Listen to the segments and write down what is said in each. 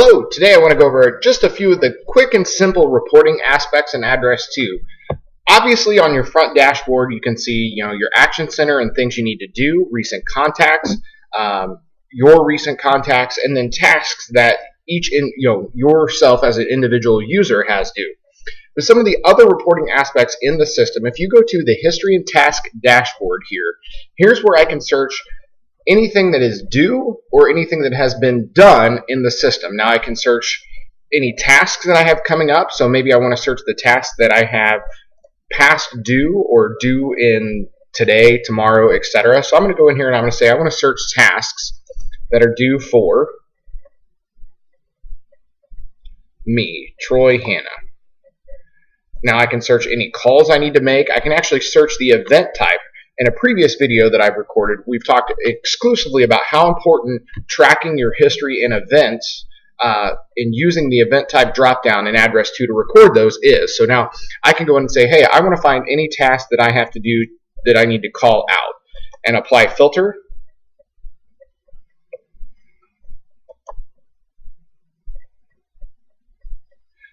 Hello, today I want to go over just a few of the quick and simple reporting aspects in AddressTwo. Obviously on your front dashboard you can see your action center and things you need to do, recent contacts, your recent contacts, and then tasks that yourself as an individual user has due. But some of the other reporting aspects in the system, if you go to the history and task dashboard here's where I can search anything that is due or anything that has been done in the system. Now I can search any tasks that I have coming up, so maybe I want to search the tasks that I have past due or due in today, tomorrow, etc. So I'm going to go in here and I'm going to say I want to search tasks that are due for me, Troy Hanna. Now I can search any calls I need to make. I can actually search the event type. In a previous video that I've recorded, we've talked exclusively about how important tracking your history and events and using the event type dropdown in AddressTwo to record those is. So now I can go in and say, hey, I want to find any task that I have to do that I need to call out, and apply filter.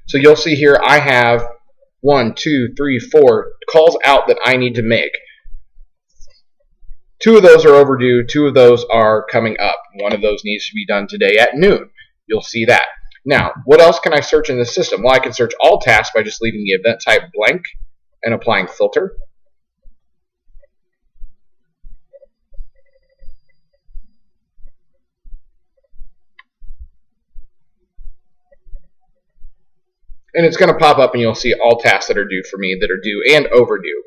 So you'll see here I have 1, 2, 3, 4 calls out that I need to make. 2 of those are overdue, 2 of those are coming up. 1 of those needs to be done today at noon. You'll see that. Now, what else can I search in the system? Well, I can search all tasks by just leaving the event type blank and applying filter. And it's going to pop up and you'll see all tasks that are due for me, that are due and overdue.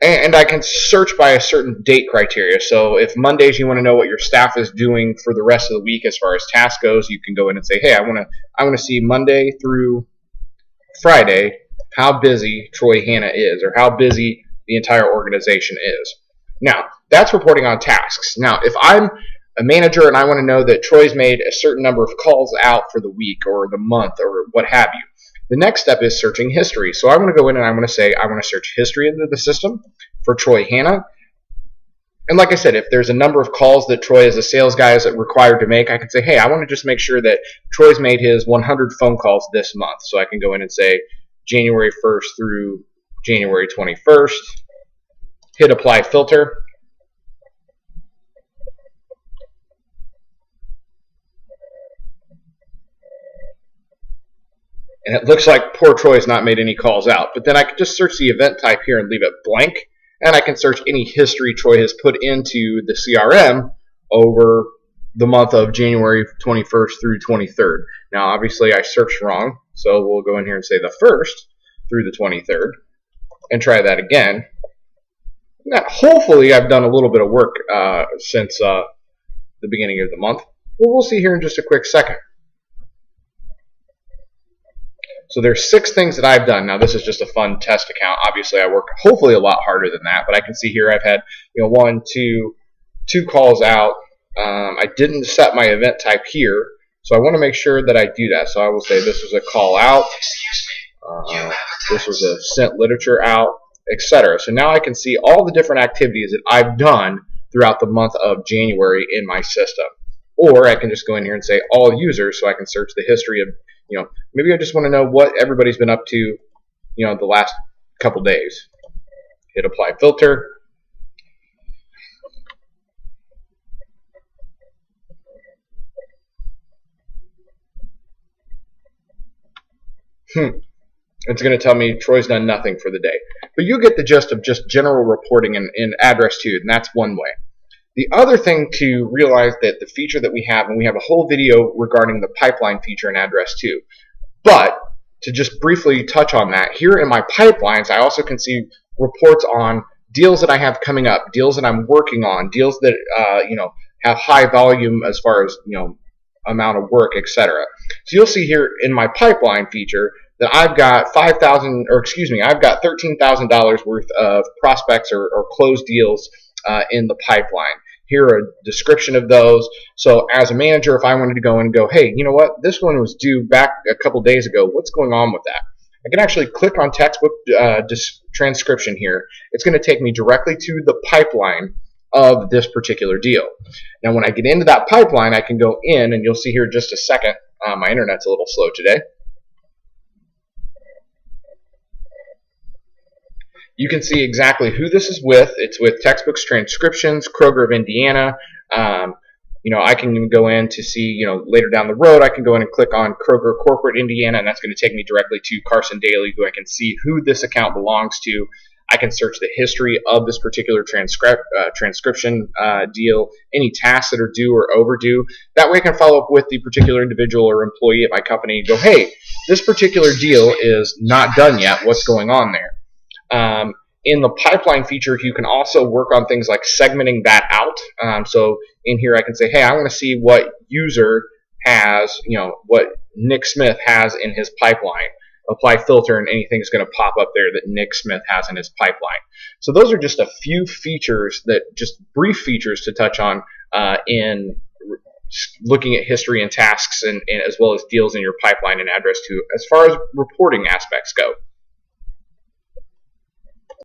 And I can search by a certain date criteria. So if Mondays you want to know what your staff is doing for the rest of the week as far as task goes, you can go in and say, hey, I want to see Monday through Friday how busy Troy Hanna is, or how busy the entire organization is. Now, that's reporting on tasks. Now, if I'm a manager and I want to know that Troy's made a certain number of calls out for the week or the month or what have you, the next step is searching history. So I'm going to go in and I'm going to say I want to search history into the system for Troy Hanna. And like I said, if there's a number of calls that Troy as a sales guy is required to make, I can say, hey, I want to just make sure that Troy's made his 100 phone calls this month. So I can go in and say January 1st through January 21st, hit apply filter. And it looks like poor Troy's not made any calls out. But then I can just search the event type here and leave it blank. And I can search any history Troy has put into the CRM over the month of January 21st through 23rd. Now, obviously, I searched wrong. So we'll go in here and say the 1st through the 23rd. And try that again. Now, hopefully, I've done a little bit of work since the beginning of the month. Well, we'll see here in just a quick second. So there's 6 things that I've done. Now this is just a fun test account. Obviously I work hopefully a lot harder than that, but I can see here I've had 2 calls out. I didn't set my event type here, so I want to make sure that I do that. So I will say this was a call out, this was a sent literature out, etc. So now I can see all the different activities that I've done throughout the month of January in my system. Or I can just go in here and say all users, so I can search the history of, maybe I just want to know what everybody's been up to, the last couple days. Hit apply filter. It's going to tell me Troy's done nothing for the day. But you get the gist of just general reporting in AddressTwo, and that's one way. The other thing to realize that the feature that we have, and we have a whole video regarding the pipeline feature in AddressTwo, but to just briefly touch on that, here in my pipelines, I also can see reports on deals that I have coming up, deals that I'm working on, deals that have high volume as far as amount of work, etc. So you'll see here in my pipeline feature that I've got I've got $13,000 worth of prospects or closed deals in the pipeline. Here are a description of those. So as a manager, if I wanted to go in and go, hey, you know what, this one was due back a couple days ago, what's going on with that? I can actually click on textbook transcription here. It's going to take me directly to the pipeline of this particular deal. Now, when I get into that pipeline, I can go in, and you'll see here in just a second, my internet's a little slow today. You can see exactly who this is with. It's with Textbooks Transcriptions, Kroger of Indiana. I can go in to see, later down the road, I can go in and click on Kroger Corporate Indiana, and that's going to take me directly to Carson Daly, who I can see who this account belongs to. I can search the history of this particular transcription deal, any tasks that are due or overdue. That way I can follow up with the particular individual or employee at my company and go, hey, this particular deal is not done yet. What's going on there? In the pipeline feature, you can also work on things like segmenting that out. So in here I can say, hey, I want to see what user has, what Nick Smith has in his pipeline. Apply filter, and anything is going to pop up there that Nick Smith has in his pipeline. So those are just a few features, just brief features to touch on in looking at history and tasks, and as well as deals in your pipeline in AddressTwo as far as reporting aspects go.